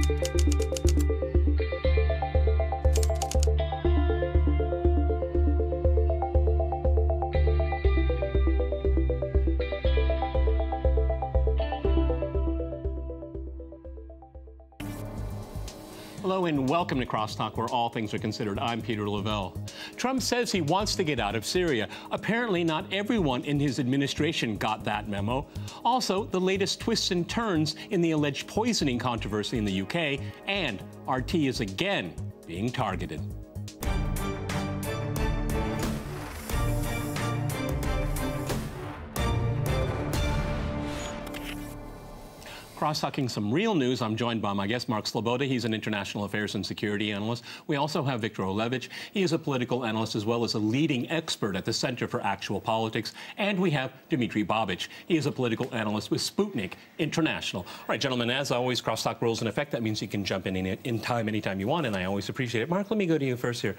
Hello and welcome to Crosstalk, where all things are considered. I'm Peter Lavelle. Trump says he wants to get out of Syria. Apparently, not everyone in his administration got that memo. Also, the latest twists and turns in the alleged poisoning controversy in the UK, and RT is again being targeted. Cross-talking some real news, I'm joined by my guest, Mark Sloboda. He's an international affairs and security analyst. We also have Victor Olevich. He is a political analyst as well as a leading expert at the Center for Actual Politics. And we have Dmitry Babich. He is a political analyst with Sputnik International. All right, gentlemen, as always, Crosstalk rules in effect. That means you can jump in time anytime you want, and I always appreciate it. Mark, let me go to you first here.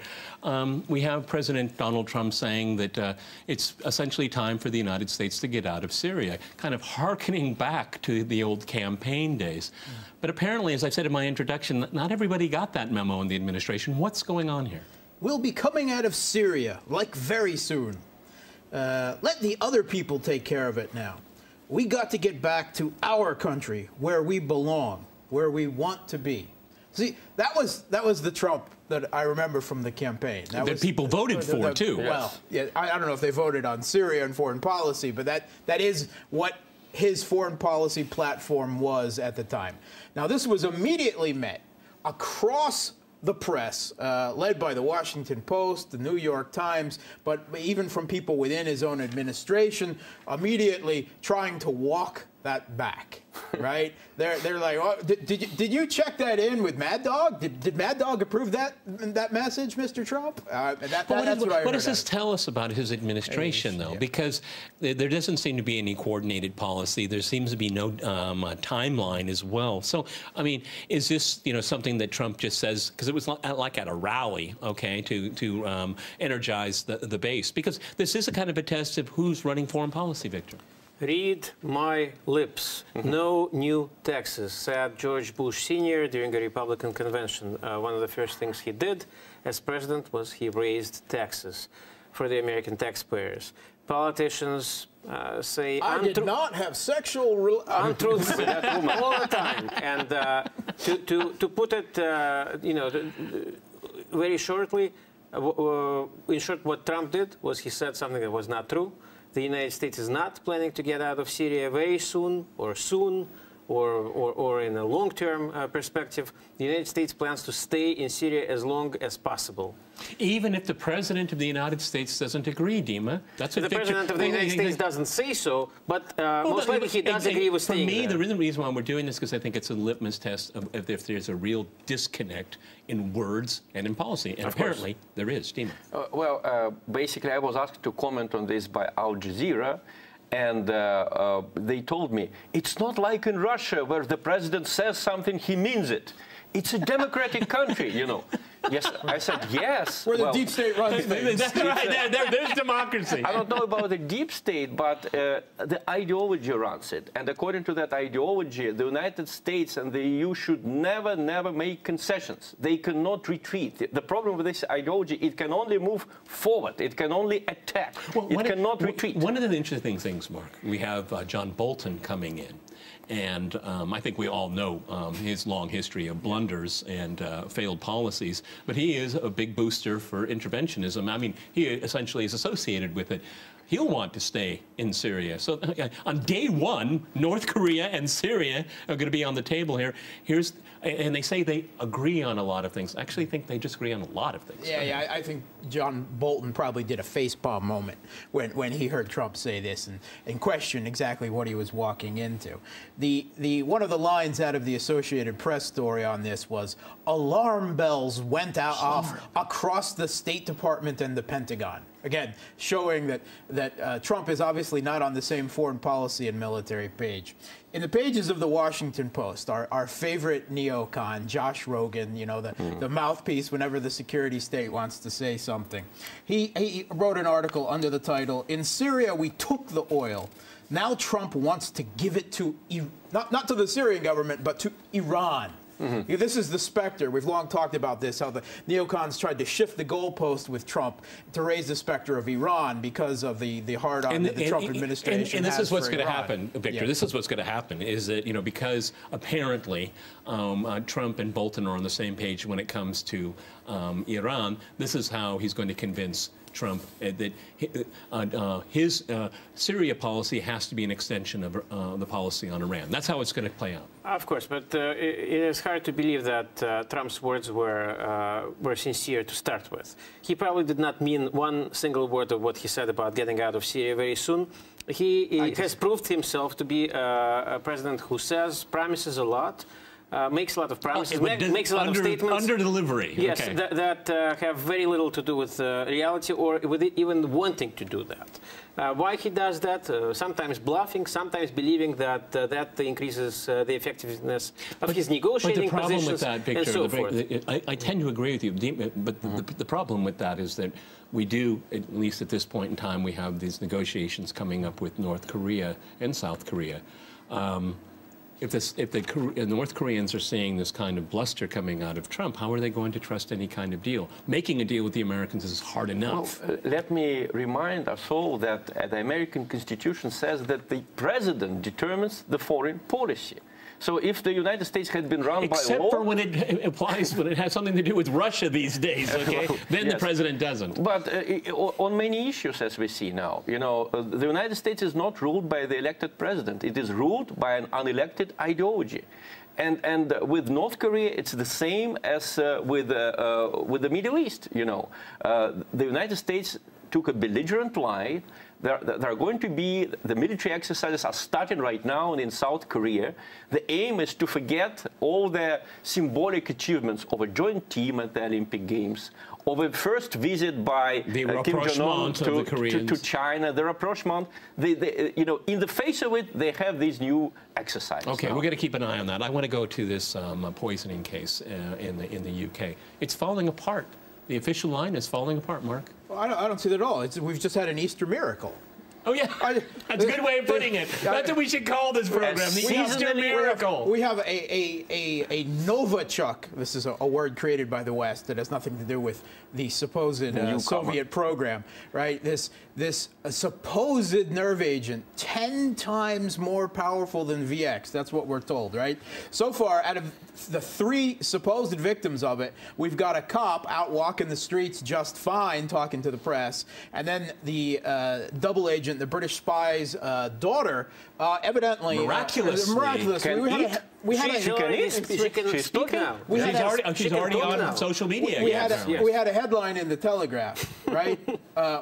We have President Donald Trump saying that it's essentially time for the United States to get out of Syria, kind of hearkening back to the old campaign days. But apparently, as I said in my introduction, not everybody got that memo in the administration. What's going on here? We'll be coming out of Syria, like, very soon. Let the other people take care of it now. We got to get back to our country, where we belong, where we want to be. See, that was the Trump that I remember from the campaign. That people voted for, too. Well, yeah, I don't know if they voted on Syria and foreign policy, but that is what his foreign policy platform was at the time. Now, this was immediately met across the press, led by the Washington Post, the New York Times, but even from people within his own administration, immediately trying to walk that back, right? They're like, oh, did you check that in with Mad Dog? Did Mad Dog approve that message, Mr. Trump? What does this tell us about his administration, though? Yeah. Because there doesn't seem to be any coordinated policy. There seems to be no timeline as well. So, I mean, is this something that Trump just says because it was like at a rally, okay, to energize the base? Because this is a kind of a test of who's running foreign policy, Victor. Read my lips. No new taxes, said George Bush Sr. during a Republican convention. One of the first things he did as president was he raised taxes for the American taxpayers. Politicians say I did not have sexual untruths with that woman all the time. And to put it, very shortly, in short, what Trump did was he said something that was not true. The United States is not planning to get out of Syria very soon, or in a long-term perspective. The United States plans to stay in Syria as long as possible. Even if the President of the United States doesn't agree, Dima? That's what the President of the United States doesn't say so, but most likely he does agree with staying there. For me, the reason why we're doing this is because I think it's a litmus test of if there's a real disconnect in words and in policy. And apparently, there is. Dima. Basically, I was asked to comment on this by Al Jazeera. And they told me, it's not like in Russia where the president says something, he means it. It's a democratic country, Yes, I said yes. Where the deep state runs things. That's right. There's democracy. I don't know about the deep state, but the ideology runs it. And according to that ideology, the United States and the EU should never, never make concessions. They cannot retreat. The problem with this ideology, it can only move forward. It can only attack. It cannot retreat. One of the interesting things, Mark, we have John Bolton coming in. And I think we all know his long history of blunders and failed policies. But he is a big booster for interventionism. I mean, he essentially is associated with it. He'll want to stay in Syria. So on day one, North Korea and Syria are going to be on the table here. And they say they agree on a lot of things. I actually think they disagree on a lot of things. Yeah, I think John Bolton probably did a facepalm moment when he heard Trump say this and question exactly what he was walking into. One of the lines out of the Associated Press story on this was, alarm bells went off across the State Department and the Pentagon. Again, showing that Trump is obviously not on the same foreign policy and military page. In the pages of the Washington Post, our favorite neocon, Josh Rogan, the mouthpiece whenever the security state wants to say something, he wrote an article under the title, "In Syria, we took the oil. Now Trump wants to give it to, not to the Syrian government, but to Iran." This is the specter. We've long talked about this, how the neocons tried to shift the goalpost with Trump to raise the specter of Iran because of the hard-on that the Trump administration and this is what's going to Iran. happen, Victor. This is what's going to happen, is that, because apparently Trump and Bolton are on the same page when it comes to Iran, this is how he's going to convince Trump that his Syria policy has to be an extension of the policy on Iran. That's how it's going to play out. Of course, but it is hard to believe that Trump's words were sincere to start with. He probably did not mean one single word of what he said about getting out of Syria very soon. He has proved himself to be a president who promises a lot. Makes a lot of promises, makes a lot of statements. Under delivery. Yes, okay. that have very little to do with reality or with even wanting to do that. Why he does that? Sometimes bluffing, sometimes believing that that increases the effectiveness of his negotiating positions and so forth. I tend to agree with you, but the problem with that is that we do, at least at this point in time, we have these negotiations coming up with North Korea and South Korea. If the North Koreans are seeing this kind of bluster coming out of Trump, how are they going to trust any kind of deal? Making a deal with the Americans is hard enough. Well, let me remind us all that the American Constitution says that the president determines the foreign policy. So if the United States had been run by law... Except for when it applies, when it has something to do with Russia these days, okay? Then yes. The president doesn't. But on many issues, as we see now, the United States is not ruled by the elected president. It is ruled by an unelected ideology. And with North Korea, it's the same as with the Middle East, The United States took a belligerent line. There are going to be, the military exercises are starting right now in South Korea. The aim is to forget all the symbolic achievements of a joint team at the Olympic Games, of a first visit by Kim Jong-un to China, the rapprochement. In the face of it, they have these new exercises. Okay, we're going to keep an eye on that. I want to go to this poisoning case in the UK. It's falling apart. The official line is falling apart, Mark. Well, I don't see that at all. We've just had an Easter miracle. Oh, yeah. That's a good way of putting it. That's what we should call this program, the Easter miracle. We have a Novichok. This is a word created by the West that has nothing to do with the supposed Soviet program, right? This supposed nerve agent, 10 times more powerful than VX. That's what we're told, right? So far, out of the 3 supposed victims of it, we've got a cop out walking the streets just fine, talking to the press, and then the double agent, the British spy's daughter, evidently miraculously. She can speak now. She's already on social media. We had a headline in the Telegraph, right?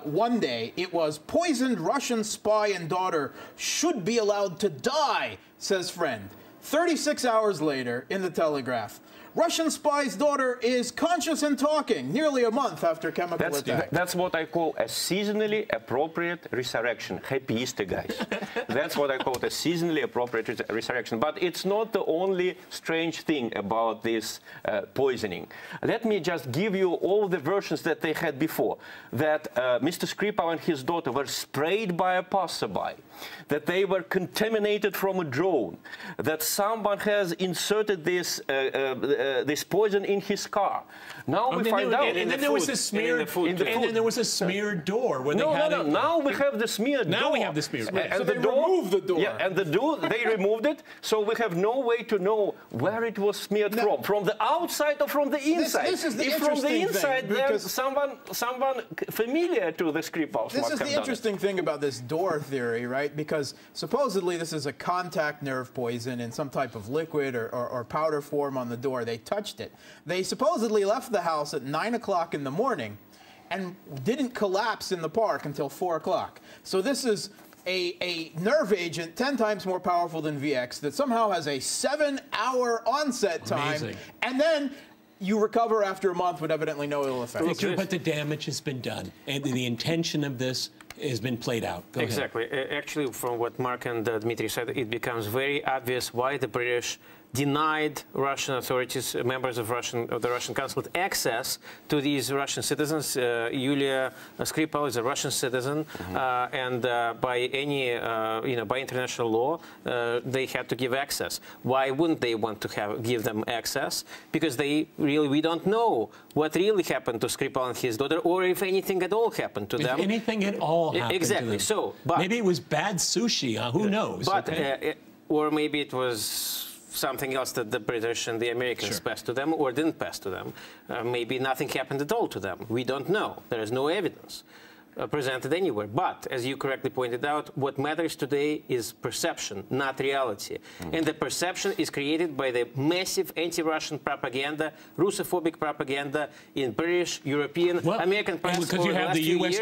One day it was poisoned Russian spy and daughter should be allowed to die, says friend. 36 hours later, in the Telegraph, Russian spy's daughter is conscious and talking nearly a month after chemical attack. That's what I call a seasonally appropriate resurrection. Happy Easter, guys. That's what I call a seasonally appropriate resurrection. But it's not the only strange thing about this poisoning. Let me just give you all the versions that they had before. That Mr. Skripal and his daughter were sprayed by a passerby. That they were contaminated from a drone. That someone has inserted this poison in his car. Now we find out. And then there was a smeared door. Where Now we have the smeared door. Now we have the smeared door. So they removed the door. Yeah, and the door, they removed it. So we have no way to know where it was smeared from. From the outside or from the inside. This is the if from the inside, then someone familiar to the Skripals. This is the interesting thing about this door theory, right? Because supposedly this is a contact nerve poison in some type of liquid or powder form on the door. They touched it. They supposedly left the house at 9 o'clock in the morning and didn't collapse in the park until 4 o'clock. So this is a nerve agent 10 times more powerful than VX that somehow has a 7-hour onset time. Amazing. And then you recover after a month with evidently no ill effects. Victor, but the damage has been done. And the intention of this has been played out. Go exactly. ahead. Actually, from what Mark and Dmitry said, it becomes very obvious why the British denied Russian authorities, members of the Russian consulate, access to these Russian citizens. Yulia Skripal is a Russian citizen, and by any, by international law, they had to give access. Why wouldn't they want to give them access? Because we don't know what really happened to Skripal and his daughter, or if anything at all happened to them. If anything at all happened exactly. to them. So, but maybe it was bad sushi. Who knows? But or maybe it was something else that the British and the Americans passed to them or didn't pass to them. Maybe nothing happened at all to them. We don't know. There is no evidence presented anywhere. But, as you correctly pointed out, what matters today is perception, not reality. And the perception is created by the massive anti-Russian propaganda, Russophobic propaganda in British, European, American press. Because you have the U.S.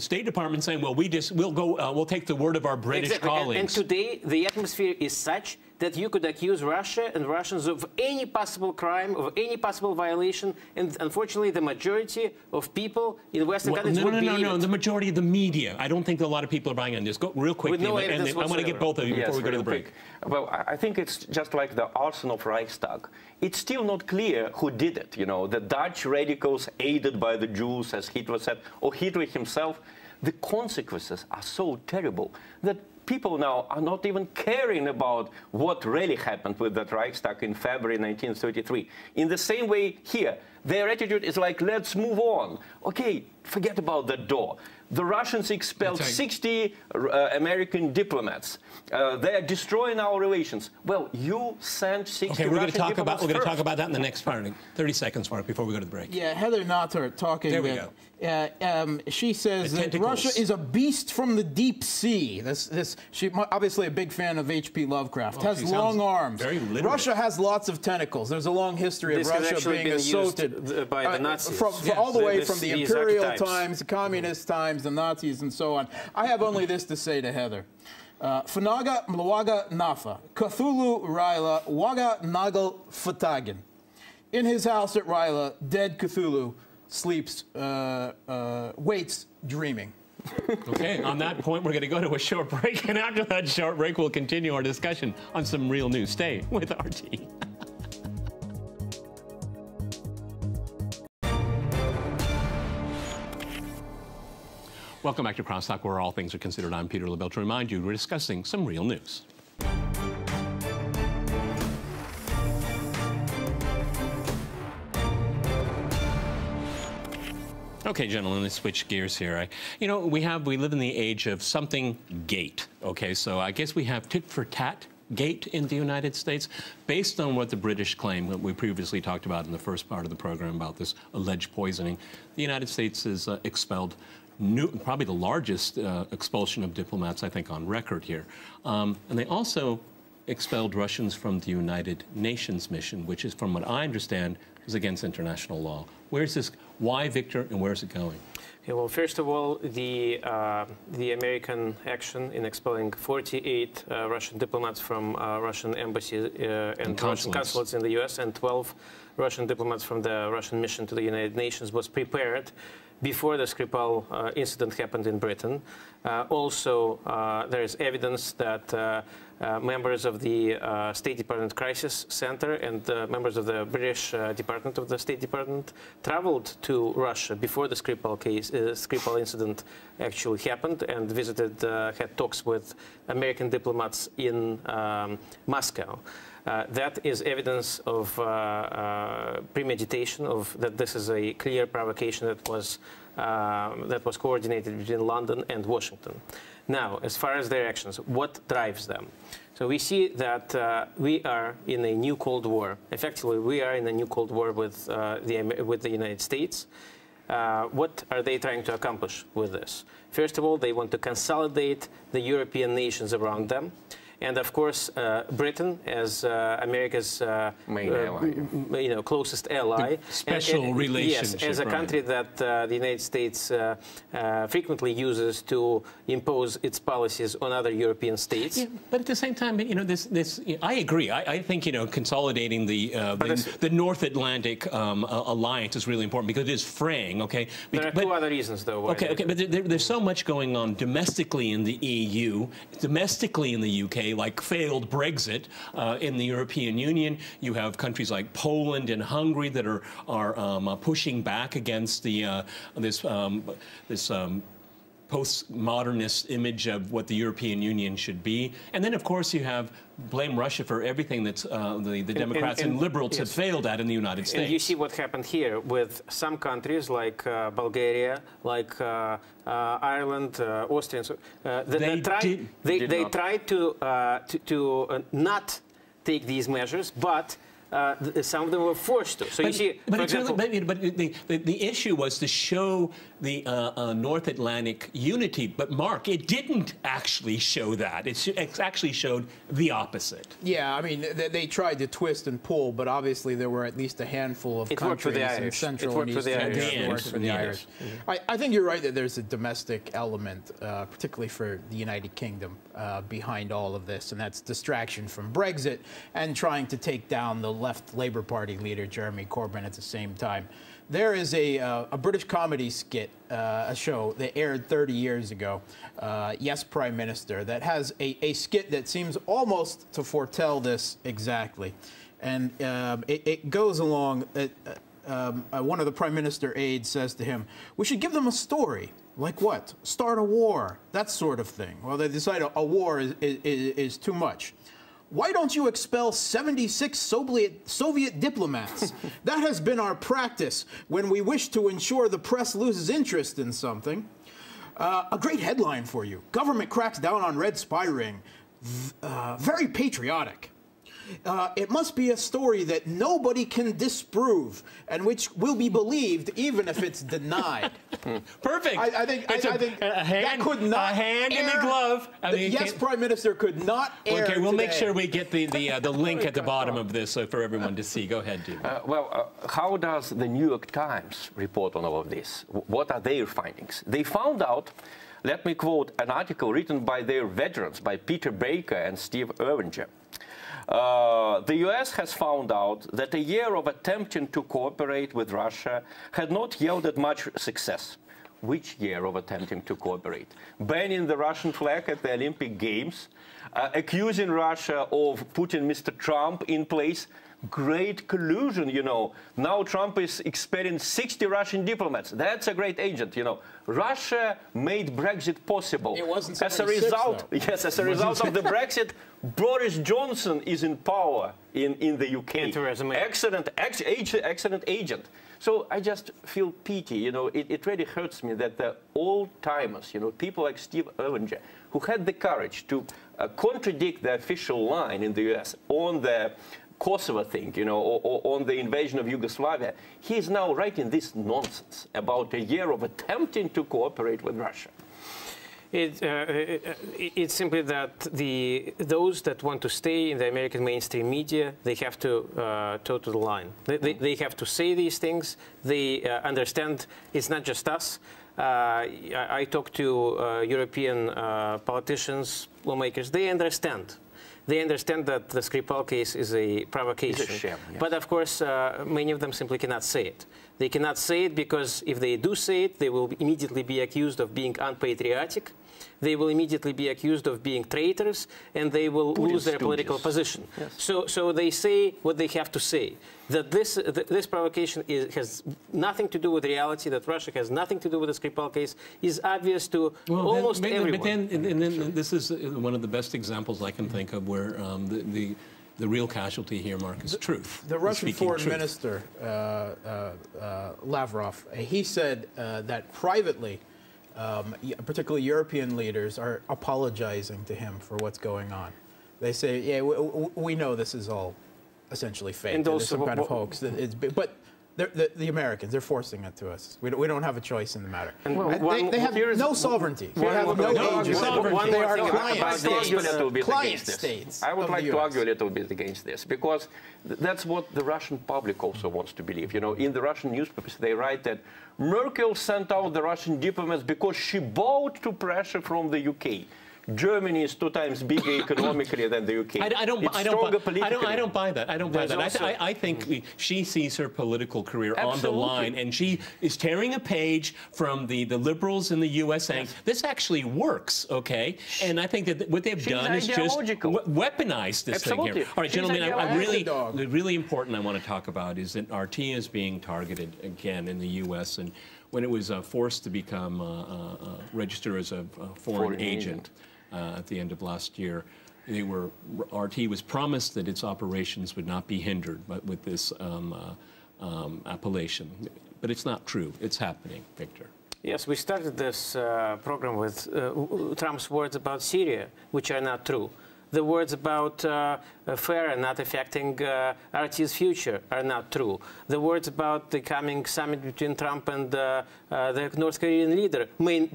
State Department saying, well, we'll take the word of our British colleagues. And today, the atmosphere is such that you could accuse Russia and Russians of any possible crime, of any possible violation, and unfortunately, the majority of people in Western countries would believe No, the majority of the media. I don't think a lot of people are buying on this. Go real quickly, no and I want to get both of you before we go to the break. Well, I think it's just like the arson of Reichstag. It's still not clear who did it. The Dutch radicals aided by the Jews, as Hitler said, or Hitler himself. The consequences are so terrible that people now are not even caring about what really happened with that Reichstag in February 1933. In the same way here, their attitude is like, let's move on. Okay, forget about that door. The Russians expelled 60 American diplomats. They are destroying our relations. Well, you sent 60 we're Russian diplomats we're going to talk about that in the next part. 30 seconds, Mark, before we go to the break. Yeah, Heather Notter talking. There we go. She says that Russia is a beast from the deep sea. She's obviously a big fan of H.P. Lovecraft. Has long arms. Very literate. Russia has lots of tentacles. There's a long history of Russia being assaulted by the Nazis. All the way from the imperial times, the communist times, the Nazis, and so on. I have only this to say to Heather. Fanaga Mlawaga Nafa, Cthulhu Ryla, Waga Nagal Fatagan. In his house at Ryla, dead Cthulhu sleeps, waits dreaming. Okay, on that point, we're going to go to a short break, and after that short break, we'll continue our discussion on some real news. Stay with RT. Welcome back to Crosstalk, where all things are considered. I'm Peter LaBelle. To remind you, we're discussing some real news. Okay, gentlemen, let's switch gears here. We live in the age of something gate. Okay, so I guess we have tit for tat gate in the United States, based on what the British claim that we previously talked about in the first part of the program about this alleged poisoning. The United States has expelled probably the largest expulsion of diplomats, I think, on record here. And they also expelled Russians from the United Nations mission, which is, from what I understand, is against international law. Where's this? Why, Victor, and where's it going? Yeah, well, first of all, the American action in expelling 48 Russian diplomats from Russian embassies and Russian consulates in the U.S. and 12 Russian diplomats from the Russian mission to the United Nations was prepared before the Skripal incident happened in Britain. Also, there is evidence that members of the State Department Crisis Center and members of the British Department of the State Department traveled to Russia before the Skripal incident actually happened and visited, had talks with American diplomats in Moscow. That is evidence of premeditation, that this is a clear provocation that was coordinated between London and Washington. Now, as far as their actions, what drives them? So we see that we are in a new Cold War. Effectively, we are in a new Cold War with the United States. What are they trying to accomplish with this? First of all, they want to consolidate the European nations around them. And of course, Britain, as America's main ally, closest ally, special relationship. Yes, as a country that the United States frequently uses to impose its policies on other European states. Yeah, but at the same time, I agree. I think consolidating the North Atlantic alliance is really important because it is fraying. Okay. There are two other reasons, though. Okay, but there's so much going on domestically in the EU, domestically in the UK. like failed Brexit in the European Union. You have countries like Poland and Hungary that are pushing back against the this postmodernist image of what the European Union should be. And then, of course, you have blame Russia for everything that the Democrats and liberals have failed at in the United States. And you see what happened here with some countries like Bulgaria, like Ireland, Austria. So, they tried to not take these measures, but some of them were forced to. So you see, but for example, the issue was to show the North Atlantic unity. But Mark, it didn't actually show that. It actually showed the opposite. Yeah, I mean, they tried to twist and pull, but obviously there were at least a handful of countries in Central and Eastern Europe that worked for the Irish. I think you're right that there's a domestic element, particularly for the United Kingdom, behind all of this, and that's distraction from Brexit and trying to take down the left Labour Party leader, Jeremy Corbyn, at the same time. There is a British comedy skit, a show that aired 30 years ago, Yes, Prime Minister, that has a skit that seems almost to foretell this exactly. And it goes along, one of the Prime Minister aides says to him, "We should give them a story." Like what? Start a war, that sort of thing. Well, they decide a war is too much. Why don't you expel 76 Soviet diplomats? That has been our practice when we wish to ensure the press loses interest in something. A great headline for you. Government cracks down on red spy ring. Very patriotic. It must be a story that nobody can disprove and which will be believed even if it's denied. Perfect. I think that could not a hand in the glove. Yes, Prime Minister could not air Okay, we'll today. make sure we get the link at the bottom of this for everyone to see. Go ahead, Duke. How does the New York Times report on all of this? What are their findings? They found out, let me quote an article written by their veterans, by Peter Baker and Steve Irvinger. The US has found out that a year of attempting to cooperate with Russia had not yielded much success. Which year of attempting to cooperate? Banning the Russian flag at the Olympic Games, accusing Russia of putting Mr. Trump in place. Great collusion, you know. Now Trump is expelling 60 Russian diplomats. That's a great agent, you know. Russia made Brexit possible. It wasn't as a result, though. yes, as a result of the Brexit, Boris Johnson is in power in the UK. Excellent agent. So I just feel pity, you know. It really hurts me that the old-timers, you know, people like Steve Irvinger, who had the courage to contradict the official line in the US on the Kosovo thing, you know, or on the invasion of Yugoslavia, he is now writing this nonsense about a year of attempting to cooperate with Russia. It's simply that those that want to stay in the American mainstream media, they have to toe to the line. They have to say these things. They understand it's not just us. I talk to European politicians, lawmakers. They understand. They understand that the Skripal case is a provocation. It's a sham, yes. But of course, many of them simply cannot say it. They cannot say it because if they do say it, they will immediately be accused of being unpatriotic. They will immediately be accused of being traitors, and they will lose their political position. Yes. So they say what they have to say. That this provocation has nothing to do with reality, that Russia has nothing to do with the Skripal case, is obvious to almost everyone. But then this is one of the best examples I can think of where the real casualty here, Mark, is truth. The Russian foreign minister, Lavrov, he said that privately, particularly European leaders are apologizing to him for what's going on. They say, yeah, we know this is all essentially fake. And also, some kind of hoax. But the Americans, they're forcing it to us. We don't have a choice in the matter. And they have no sovereignty. They have no agency. They are client states. I would like to argue a little bit against this, because that's what the Russian public also wants to believe. You know, in the Russian newspapers, they write that Merkel sent out the Russian diplomats because she bowed to pressure from the UK. Germany is 2 times bigger economically than the UK. I don't buy that. I don't buy that. I think she sees her political career on the line, and she is tearing a page from the liberals in the U.S. saying, this actually works, okay? And I think that what they've done is just weaponize this thing here. All right, gentlemen, the really important I want to talk about is that RT is being targeted again in the U.S. and when it was forced to become registered as a foreign agent at the end of last year, RT was promised that its operations would not be hindered with this appellation. But it's not true. It's happening, Victor. Yes, we started this program with Trump's words about Syria, which are not true. The words about FARA not affecting RT's future are not true. The words about the coming summit between Trump and the North Korean leader may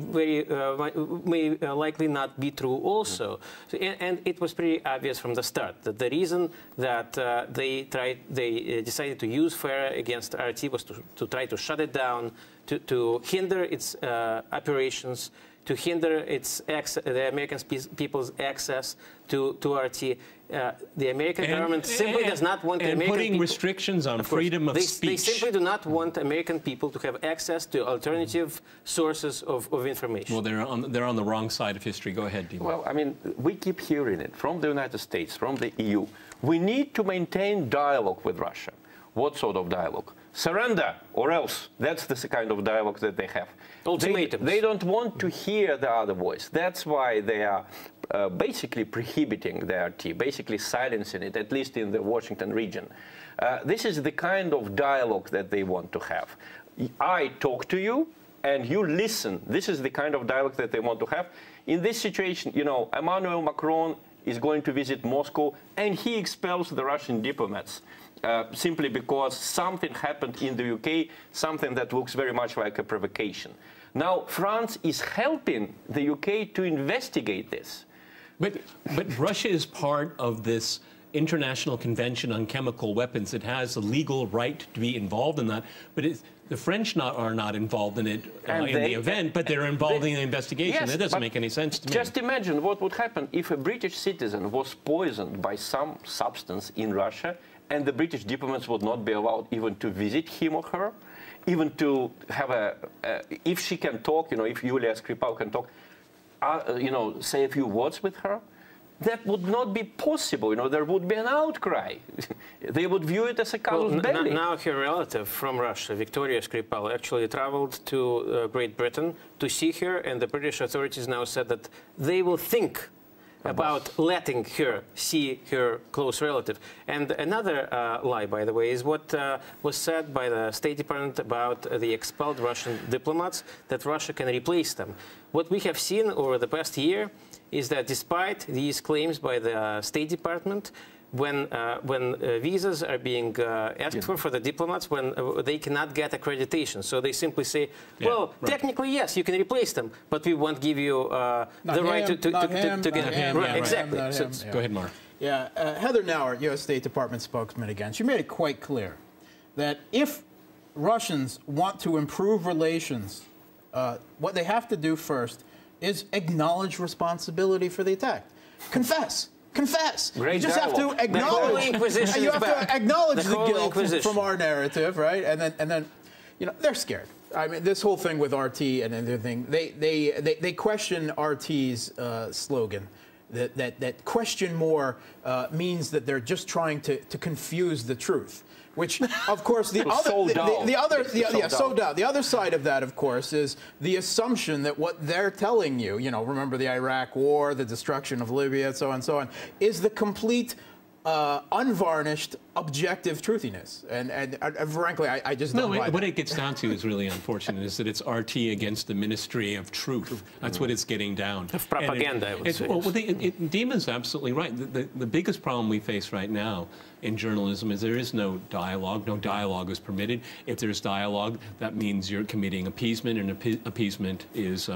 likely not be true also. So, and it was pretty obvious from the start that the reason that they decided to use FARA against RT was to try to shut it down, to hinder its operations, to hinder the American people's access to RT. The American government simply does not want the American putting people, restrictions on freedom of speech. They simply do not want American people to have access to alternative sources of information. Well, they're on the wrong side of history. Go ahead, Dima. Well, I mean, we keep hearing it from the United States, from the EU. We need to maintain dialogue with Russia. What sort of dialogue? Surrender or else. That's the kind of dialogue that they have. Ultimatums. They don't want to hear the other voice. That's why they are basically prohibiting the RT, basically silencing it, at least in the Washington region. This is the kind of dialogue that they want to have. I talk to you and you listen. This is the kind of dialogue that they want to have. In this situation, you know, Emmanuel Macron is going to visit Moscow and he expels the Russian diplomats. Simply because something happened in the UK, something that looks very much like a provocation. Now, France is helping the UK to investigate this. But Russia is part of this International Convention on Chemical Weapons. It has a legal right to be involved in that. But the French are not involved in it in the event, but they're involved in the investigation. Yes, that doesn't make any sense to me. Just imagine what would happen if a British citizen was poisoned by some substance in Russia, and the British diplomats would not be allowed even to visit him or her, even to have if she can talk, you know, if Yulia Skripal can talk, you know, say a few words with her, that would not be possible. You know, there would be an outcry. They would view it as a casus belli. Now her relative from Russia, Victoria Skripal, actually traveled to Great Britain to see her, and the British authorities now said that they will think about letting her see her close relative. And another lie, by the way, is what was said by the State Department about the expelled Russian diplomats, that Russia can replace them. What we have seen over the past year is that despite these claims by the State Department, when visas are being asked for the diplomats, when they cannot get accreditation. So they simply say, well, technically, yes, you can replace them, but we won't give you the right to get him. Right, exactly. Go ahead, Mark. Yeah, Heather Nauert, U.S. State Department spokesman again, she made it quite clear that if Russians want to improve relations, what they have to do first is acknowledge responsibility for the attack. Confess. Confess. Great you just dialogue. have to acknowledge. You have to acknowledge the guilt from our narrative, right? And then, you know, they're scared. I mean, this whole thing with RT and everything, they question RT's slogan. That question more means that they're just trying to confuse the truth. Which, of course, the other side of that, of course, is the assumption that what they're telling you, you know, remember the Iraq War, the destruction of Libya, so on and so on, is the complete unvarnished, objective truthiness. And frankly, I just don't buy that. What it gets down to is really unfortunate, is that it's RT against the Ministry of Truth. That's what it's getting down. Of propaganda, I would say. Well, Dima's absolutely right. The biggest problem we face right now in journalism is there is no dialogue. No dialogue is permitted. If there's dialogue, that means you're committing appeasement, and appeasement is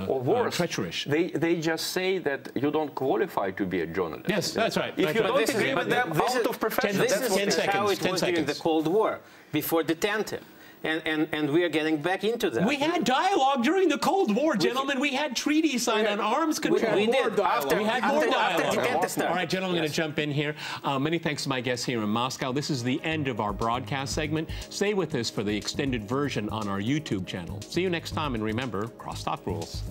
treacherous. They just say that you don't qualify to be a journalist. Yes, that's right. If you don't agree with them, out of profession. This is how it was during the Cold War, before detente. and we are getting back into that. We had dialogue during the Cold War, gentlemen. We had treaties signed on arms control. We did. We had more dialogue. After All right, gentlemen, I'm going to jump in here. Many thanks to my guests here in Moscow. This is the end of our broadcast segment. Stay with us for the extended version on our YouTube channel. See you next time, and remember, crosstalk rules.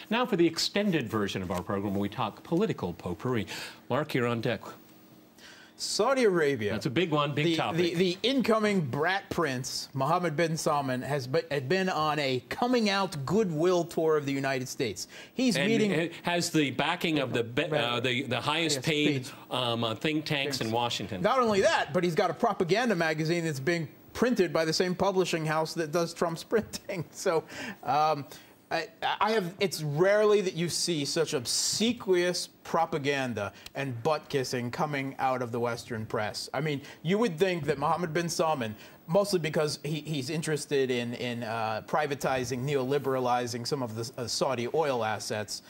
Now for the extended version of our program, where we talk political potpourri. Mark, you're on deck. Saudi Arabia. That's a big one, big topic. The incoming brat prince, Mohammed Bin Salman, had been on a coming out goodwill tour of the United States. He's meeting. It has the backing of the highest paid think tanks in Washington. Not only that, but he's got a propaganda magazine that's being printed by the same publishing house that does Trump's printing. So. It's rarely that you see such obsequious propaganda and butt-kissing coming out of the Western press. I mean, you would think that Mohammed bin Salman, mostly because he's interested in privatizing, neoliberalizing some of the Saudi oil assets,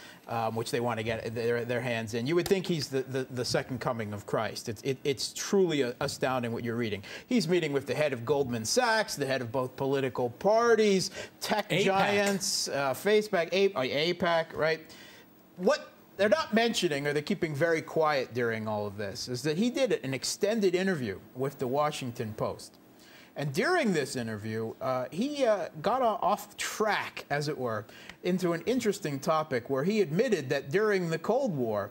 which they want to get their hands in. You would think he's the second coming of Christ. It's truly astounding what you're reading. He's meeting with the head of Goldman Sachs, the head of both political parties, tech giants, Facebook, APAC, right? What they're not mentioning, or they're keeping very quiet during all of this, is that he did an extended interview with the Washington Post. And during this interview, he got off track, as it were, into an interesting topic where he admitted that during the Cold War,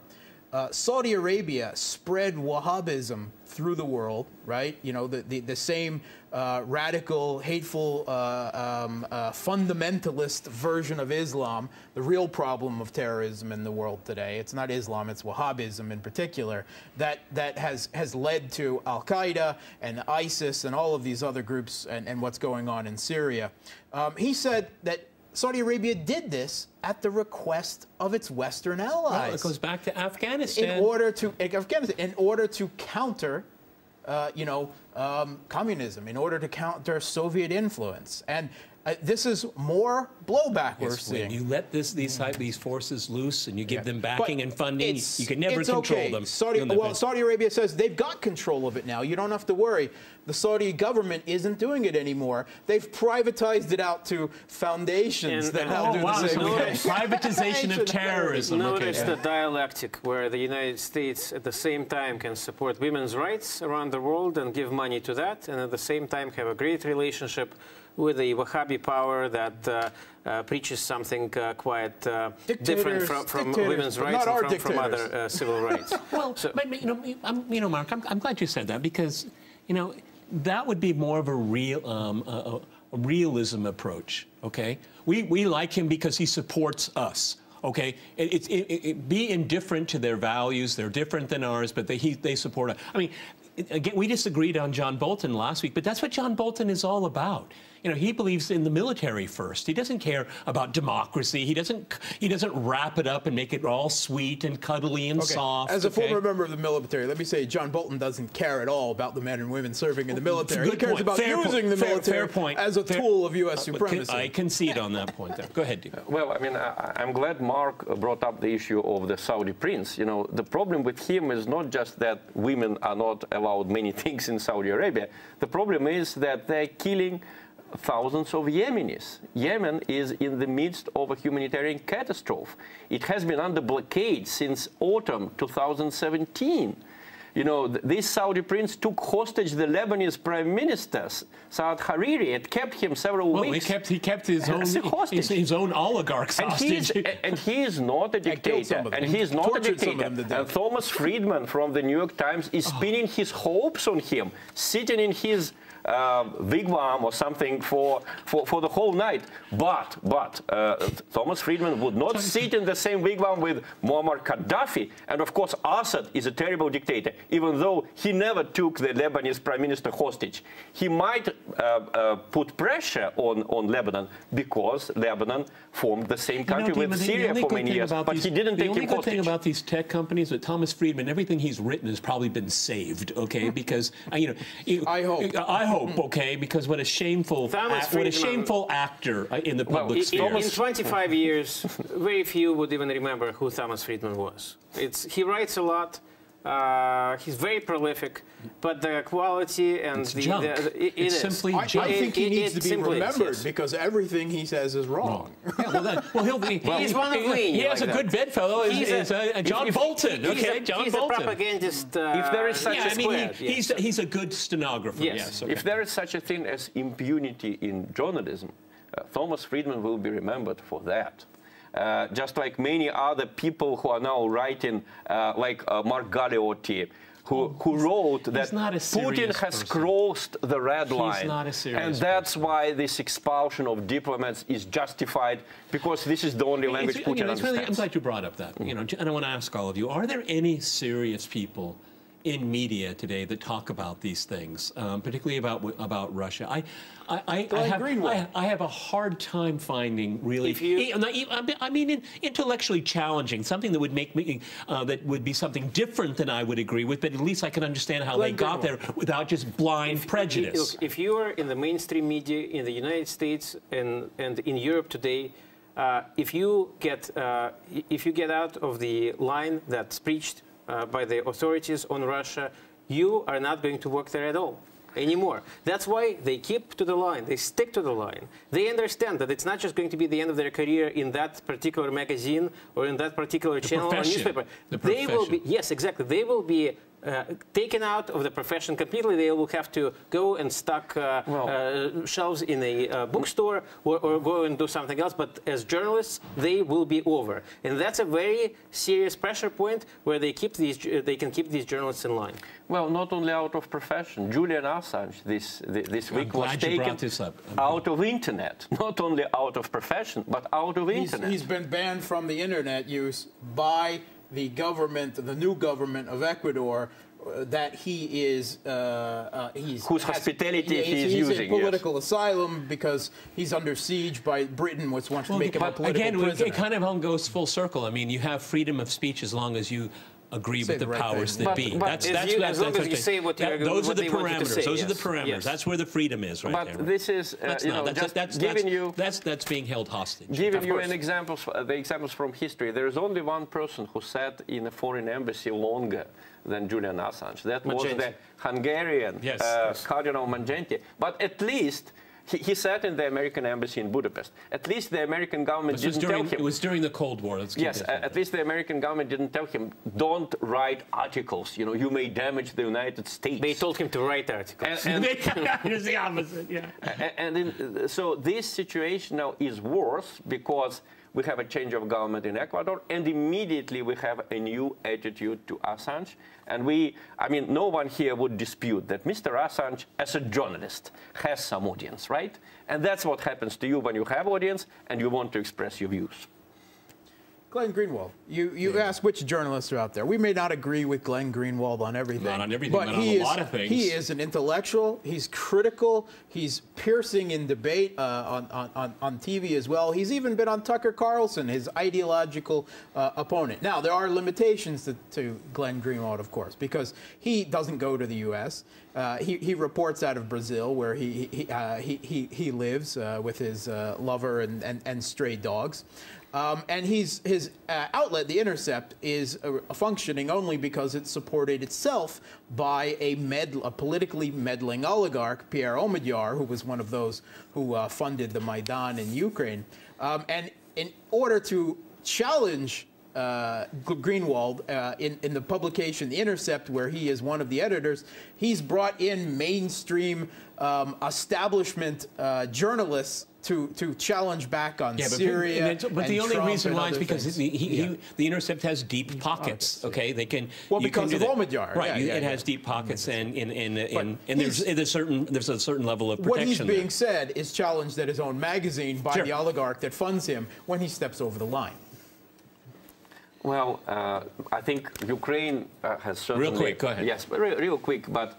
Saudi Arabia spread Wahhabism through the world, right? You know, the same radical, hateful, fundamentalist version of Islam, the real problem of terrorism in the world today. It's not Islam, it's Wahhabism in particular, that has led to Al-Qaeda and ISIS and all of these other groups and what's going on in Syria. He said that Saudi Arabia did this at the request of its Western allies. Well, it goes back to Afghanistan. In order to counter, communism, in order to counter Soviet influence, and this is more blowback we're seeing. When you let these forces loose and you give them backing and funding, you can never control them. Saudi Arabia says they've got control of it now. You don't have to worry. The Saudi government isn't doing it anymore. They've privatized it out to foundations that now do the same thing. Privatization of terrorism. Notice the dialectic where the United States at the same time can support women's rights around the world and give money to that, and at the same time have a great relationship with the Wahhabi power that preaches something quite different from women's rights and from other civil rights. Well, but, Mark, I'm glad you said that, because, that would be more of a realism approach, okay? We like him because he supports us. Okay, be indifferent to their values. They're different than ours, but they support us. I mean, again, we disagreed on John Bolton last week, but that's what John Bolton is all about. He believes in the military first. He doesn't care about democracy. He doesn't wrap it up and make it all sweet and cuddly and soft. As a former member of the military, let me say John Bolton doesn't care at all about the men and women serving in the military. He cares about using the military as a tool of U.S. supremacy. I concede on that point there. Go ahead, Dean. Well, I mean, I'm glad Mark brought up the issue of the Saudi prince. The problem with him is not just that women are not allowed many things in Saudi Arabia. The problem is that they're killing thousands of Yemenis. Yemen is in the midst of a humanitarian catastrophe. It has been under blockade since autumn 2017. This Saudi prince took hostage the Lebanese prime minister, Saad Hariri. It kept him several weeks. He kept his own oligarchs hostage. And he is not a dictator. And he is not a dictator. And Thomas Friedman from the New York Times is pinning his hopes on him, sitting in his wigwam or something for the whole night. But Thomas Friedman would not sit in the same wigwam with Muammar Gaddafi. And of course, Assad is a terrible dictator, even though he never took the Lebanese prime minister hostage. He might put pressure on Lebanon because Lebanon formed the same country with Syria for many years, but he didn't take him hostage. The only good thing about these tech companies with Thomas Friedman, everything he's written has probably been saved, okay? Because, I hope. hope, okay, because what a shameful actor in the public sphere. In 25 years, very few would even remember who Thomas Friedman was. He writes a lot. He's very prolific, but the quality and it's simply junk. I think he needs to be remembered because everything he says is wrong. Yeah, he'll be. He's one of Leni. He has a good bedfellow. Is John Bolton. Okay, John Bolton. He's a propagandist. If there is such he's a good stenographer. Yes. Okay. If there is such a thing as impunity in journalism, Thomas Friedman will be remembered for that. Just like many other people who are now writing, like Mark Galeotti, who wrote that Putin has crossed the red line. He's not a serious and that's why this expulsion of diplomats is justified, because this is the only language Putin understands. I'm glad you brought up that. And I want to ask all of you, are there any serious people in media today that talk about these things, particularly about Russia? I have a hard time finding really. I mean, intellectually challenging, something that would make me that would be something different than I would agree with, but at least I can understand how they got there without just blind prejudice. If you are in the mainstream media in the United States and in Europe today, if you get out of the line that's preached by the authorities on Russia, you are not going to work there at all anymore. That's why they keep to the line. They stick to the line. They understand that it's not just going to be the end of their career in that particular magazine or in that particular channel or newspaper. They will be, yes, exactly. They will be taken out of the profession completely. They will have to go and stock shelves in a bookstore or go and do something else. But as journalists, they will be over, and that's a very serious pressure point where they can keep these journalists in line. Well, not only out of profession. Julian Assange this week was taken out of internet. Not only out of profession, but out of internet. He's been banned from the internet use by the government, the new government of Ecuador, that he is, whose hospitality he's using. He's in political asylum because he's under siege by Britain, which wants to make him a political prisoner. It kind of all goes full circle. I mean, you have freedom of speech as long as you agree with the powers that be. As long as you say what you agree with. Those are the parameters. Those are the parameters. That's where the freedom is right there. But this is, just giving you... That's being held hostage. Giving you the examples from history. There is only one person who sat in a foreign embassy longer than Julian Assange. That was the Hungarian Cardinal Mangiante. But at least... He sat in the American embassy in Budapest. At least the American government didn't tell him. It was during the Cold War. Yes, at least the American government didn't tell him, don't write articles. You know, you may damage the United States. They told him to write articles. It's the opposite, so this situation now is worse because we have a change of government in Ecuador, and immediately we have a new attitude to Assange. And I mean, no one here would dispute that Mr. Assange, as a journalist, has some audience, right? And that's what happens to you when you have audience and you want to express your views. Glenn Greenwald, you asked which journalists are out there. We may not agree with Glenn Greenwald on everything. Not on everything, but on a lot of things. He is an intellectual. He's critical. He's piercing in debate on TV as well. He's even been on Tucker Carlson, his ideological opponent. Now, there are limitations to Glenn Greenwald, of course, because he doesn't go to the U.S. He reports out of Brazil, where he lives with his lover and stray dogs. And his outlet, The Intercept, is functioning only because it's supported itself by a politically meddling oligarch, Pierre Omidyar, who was one of those who funded the Maidan in Ukraine. And in order to challenge Greenwald in the publication The Intercept, where he is one of the editors, he's brought in mainstream establishment journalists to challenge back on Syria. But the only reason why is because The Intercept has deep pockets. Okay, they can. Well, because of Omidyar, right? It has deep pockets, and there's a certain level of protection. What he's being said is challenged at his own magazine by the oligarch that funds him when he steps over the line. Well, I think Ukraine has certainly... Real quick, go ahead. Yes, real quick, but,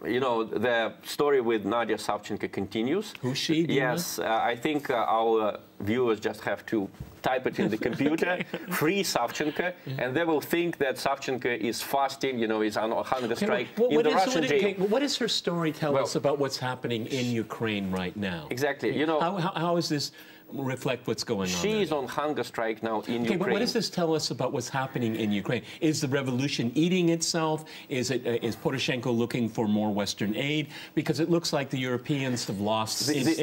you know, the story with Nadia Savchenko continues. Who's she? Yes, I think our viewers just have to type it in the computer, free Savchenko, and they will think that Savchenko is fasting, you know, is on a hunger strike in the Russian jail. What does her story tell us about what's happening in Ukraine right now? Exactly. You know, how does this reflect what's going on? She's on hunger strike now in Ukraine. But what does this tell us about what's happening in Ukraine? Is the revolution eating itself? Is Poroshenko looking for more Western aid? Because it looks like the Europeans have lost interest.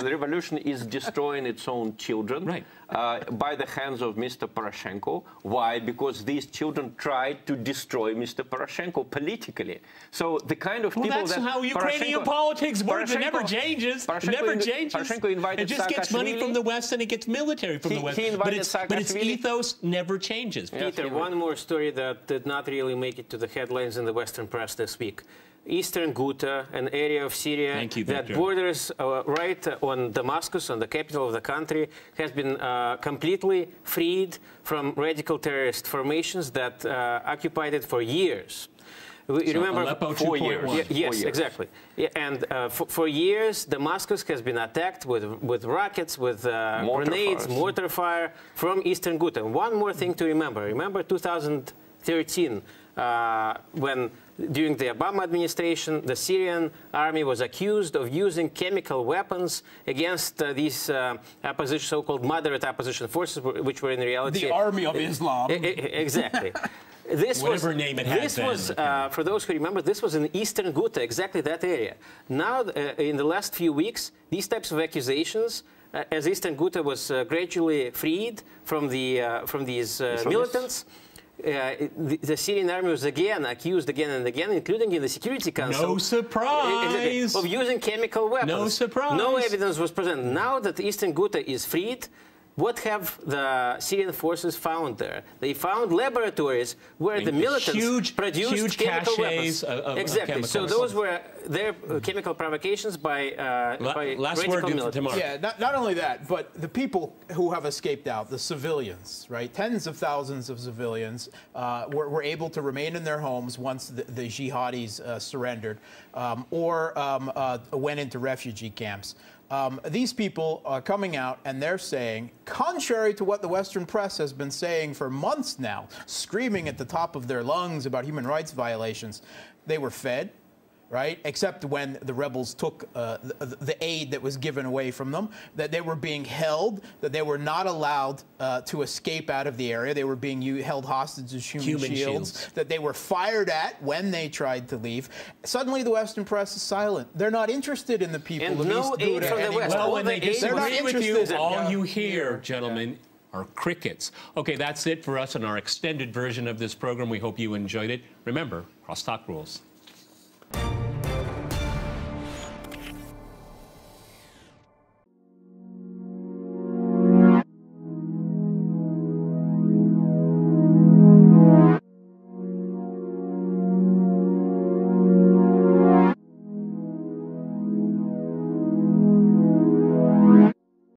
The revolution is destroying its own children, right, by the hands of Mr. Poroshenko. Why? Because these children tried to destroy Mr. Poroshenko politically. So the kind of people that's how Ukrainian politics works. It never changes. It never changes. It just gets money from the West and it gets military from the West. But its ethos never changes. Peter, one more story that did not really make it to the headlines in the Western press this week. Eastern Ghouta, an area of Syria that borders right on Damascus, on the capital of the country, has been completely freed from radical terrorist formations that occupied it for years. You remember, Aleppo 4 yes, exactly. Yeah, and for years, Damascus has been attacked with rockets, with grenades, mortar fire from Eastern Ghouta. And one more thing to remember. Remember 2013, when during the Obama administration, the Syrian army was accused of using chemical weapons against these opposition, so-called moderate opposition forces, which were in reality the Army of Islam. Exactly. Whatever name it had then. For those who remember, this was in Eastern Ghouta, exactly that area. Now, in the last few weeks, these types of accusations, as Eastern Ghouta was gradually freed from these militants, the Syrian army was accused again and again, including in the Security Council. No surprise! Of using chemical weapons. No surprise! No evidence was present. Now that Eastern Ghouta is freed, what have the Syrian forces found there? They found laboratories where the militants produced chemical weapons. Exactly. So those were their chemical provocations by radical militants. Yeah, not only that, but the people who have escaped out, the civilians, right? Tens of thousands of civilians were able to remain in their homes once the jihadis surrendered or went into refugee camps. These people are coming out and they're saying, contrary to what the Western press has been saying for months now, screaming at the top of their lungs about human rights violations, they were fed, right? Except when the rebels took the aid that was given away from them, that they were being held, that they were not allowed to escape out of the area. They were being held hostage as human shields, that they were fired at when they tried to leave. Suddenly, the Western press is silent. They're not interested in the people of East Ghouta anymore. Well, when they disagree with you, all you hear, Yeah. gentlemen, are crickets. Okay, that's it for us in our extended version of this program. We hope you enjoyed it. Remember, crosstalk rules.